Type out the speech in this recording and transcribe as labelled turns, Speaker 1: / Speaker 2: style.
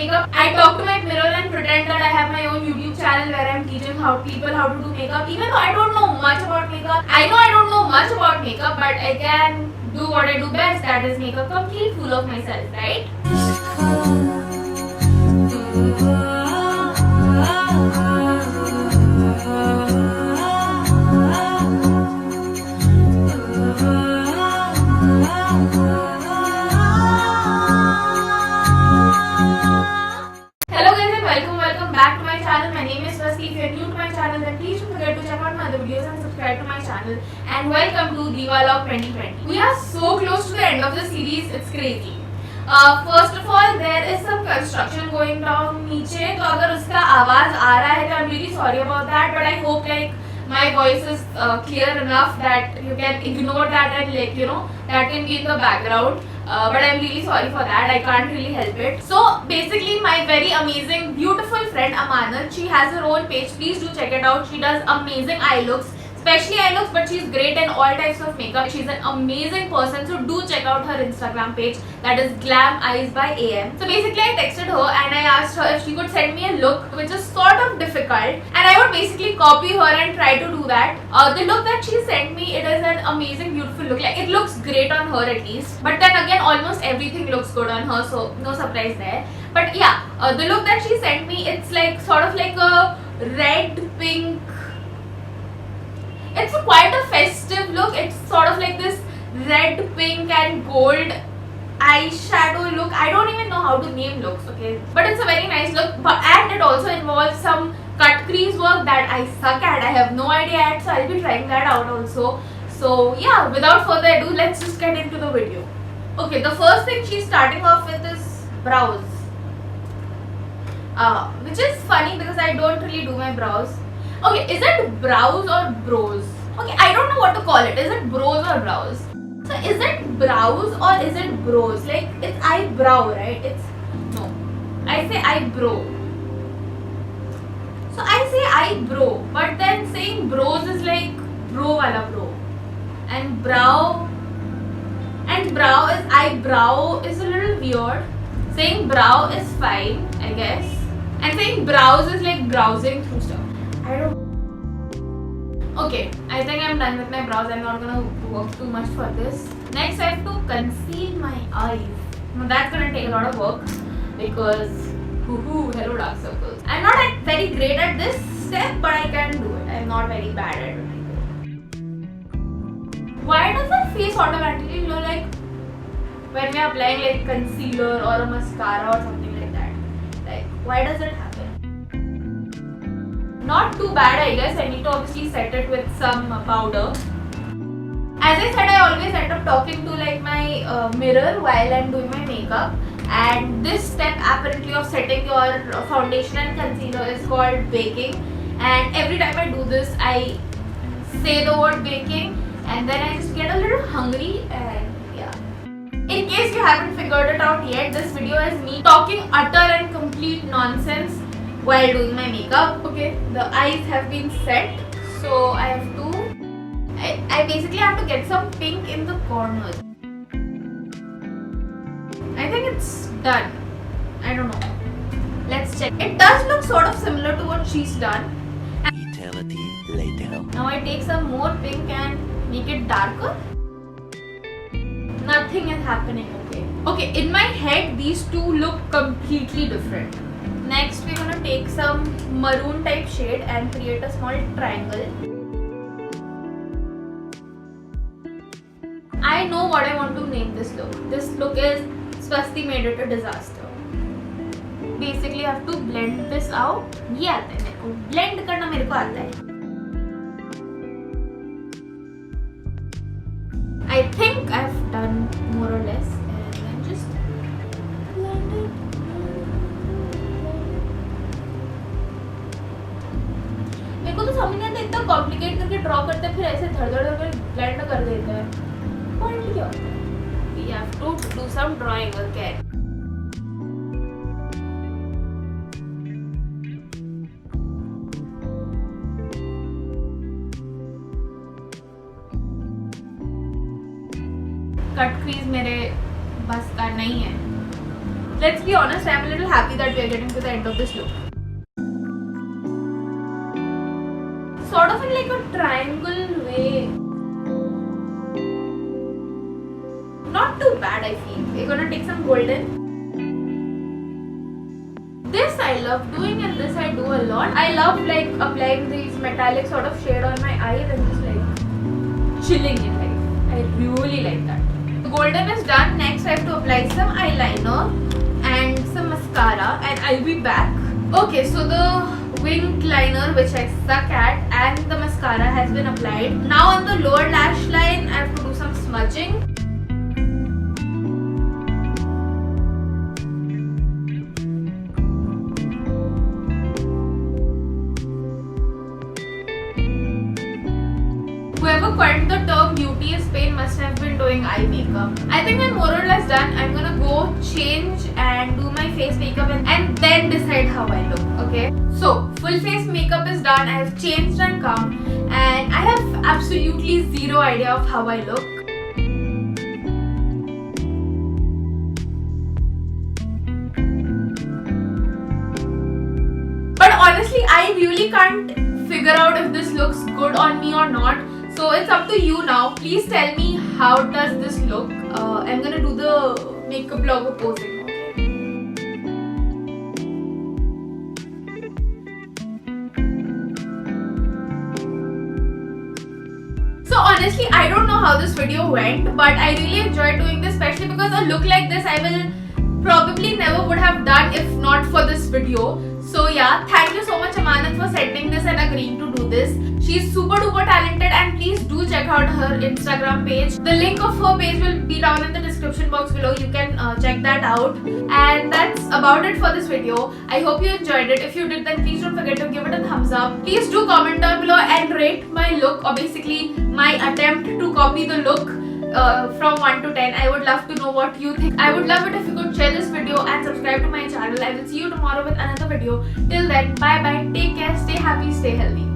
Speaker 1: makeup. I talk to my mirror and pretend that I have my own YouTube channel where I'm teaching people how to do makeup. Even though I don't know much about makeup, I know I don't know much about makeup, but I can do what I do best, that is make a complete fool of myself, right? Hello guys and welcome back to my channel. My name is Swasti. If you're new to my channel, then please don't forget to check out my other videos and subscribe to my channel. And welcome to Diwalog 2020. We are so close to the end of the series, it's crazy. First of all, there is some construction going down नीचे, तो अगर उसका आवाज आ रहा है, I'm really sorry about that. But I hope like my voice is clear enough that you can ignore that and that can be in the background. But I'm really sorry for that. I can't really help it. So basically, my very amazing, beautiful friend Amanat, she has her own page. Please do check it out. She does amazing eye looks, especially eye looks, but she's great in all types of makeup. She's an amazing person. So do check out her Instagram page. That is Glam Eyes by AM. So basically, I texted her and I asked her if she could send me a look which is sort of difficult, and I would basically copy her and try to do that. The look that she sent me, it is an amazing, beautiful look. Like it looks great on her at least. But then again, almost everything looks good on her, so no surprise there. But yeah, the look that she sent me, it's like sort of like a red pink. It's quite a festive look. It's sort of like this red, pink and gold eyeshadow look. I don't even know how to name looks, okay? But it's a very nice look. And it also involves some cut crease work that I suck at. I have no idea at, so I'll be trying that out also. So yeah, without further ado, let's just get into the video. Okay, the first thing she's starting off with is brows. Which is funny because I don't really do my brows. Okay, is it brows or brows? Okay, I don't know what to call it. Is it brows or brows? So is it brows or is it brows? Like it's eyebrow, right? It's no. I say eyebrow. So I say eyebrow, but then saying brows is like bro wala bro. And brow is eyebrow is a little weird. Saying brow is fine, I guess. And saying brows is like browsing through stuff. I don't. Okay, I think I'm done with my brows. I'm not gonna work too much for this. Next, I have to conceal my eyes. Now that's gonna take a lot of work because hello dark circles. I'm not very great at this step, but I can do it. I'm not very bad at it. Why does the face automatically look like when we're applying like concealer or a mascara or something like that? Like, why does it happen? Not too bad, I guess. I need to obviously set it with some powder. As I said, I always end up talking to like my mirror while I'm doing my makeup. And this step apparently of setting your foundation and concealer is called baking. And every time I do this, I say the word baking and then I just get a little hungry and yeah. In case you haven't figured it out yet, this video is me talking utter and complete nonsense while doing my makeup. Okay, the eyes have been set, so I have to I basically have to get some pink in the corners. I think it's done. I don't know. Let's check. It does look sort of similar to what she's done.
Speaker 2: Eternity later.
Speaker 1: Now I take some more pink and make it darker. Nothing is happening, okay. Okay, in my head these two look completely different. Next, we're gonna take some maroon type shade and create a small triangle. I know what I want to name this look. This look is Swasti made it a disaster. Basically, I have to blend this out. ये आता है मेरे को. Blend करना मेरे को आता है. I think I've done more or less, and then just blend it. मेरे को तो समझ नहीं आता, इतना कॉम्प्लिकेट करके ड्रॉ करते हैं फिर ऐसे धड़-धड़ करके ब्लेंड कर देते हैं. पॉइंट क्या होता है? We have to do some drawing again. Cut crease मेरे बस का नहीं है. let's be honest, I'm a little happy that we are getting to the end of this look. Sort of in like a triangle way. Not too bad, I feel. We're gonna take some golden. This I love doing and this I do a lot. I love like applying these metallic sort of shade on my eyes and just like chilling in life. I really like that. The golden is done. Next I have to apply some eyeliner and some mascara and I'll be back. Okay, so the wing liner which I suck at and the mascara has been applied. Now on the lower lash line I have to do some smudging. Whoever coined the term beauty is pain must have been doing eye makeup. I think I'm more or less done. I'm gonna go change and do my face makeup and then decide how I look, okay? So, full face makeup is done. I have changed and come and I have absolutely zero idea of how I look. But honestly, I really can't figure out if this looks good on me or not. So it's up to you now. Please tell me how does this look. I'm gonna do the makeup blogger posing, okay? So honestly, I don't know how this video went, but I really enjoyed doing this, especially because a look like this I will probably never would have done if not for this video. So yeah, thank you so much Amanat for sending this and agreeing to do this. She's super duper talented and please do check out her Instagram page. The link of her page will be down in the description box below. You can check that out. And that's about it for this video. I hope you enjoyed it. If you did, then please don't forget to give it a thumbs up. Please do comment down below and rate my look, or basically my attempt to copy the look from 1 to 10. I would love to know what you think. I would love it if you could share this video and subscribe to my channel. I will see you tomorrow with another video. Till then, bye bye, take care, stay happy, stay healthy.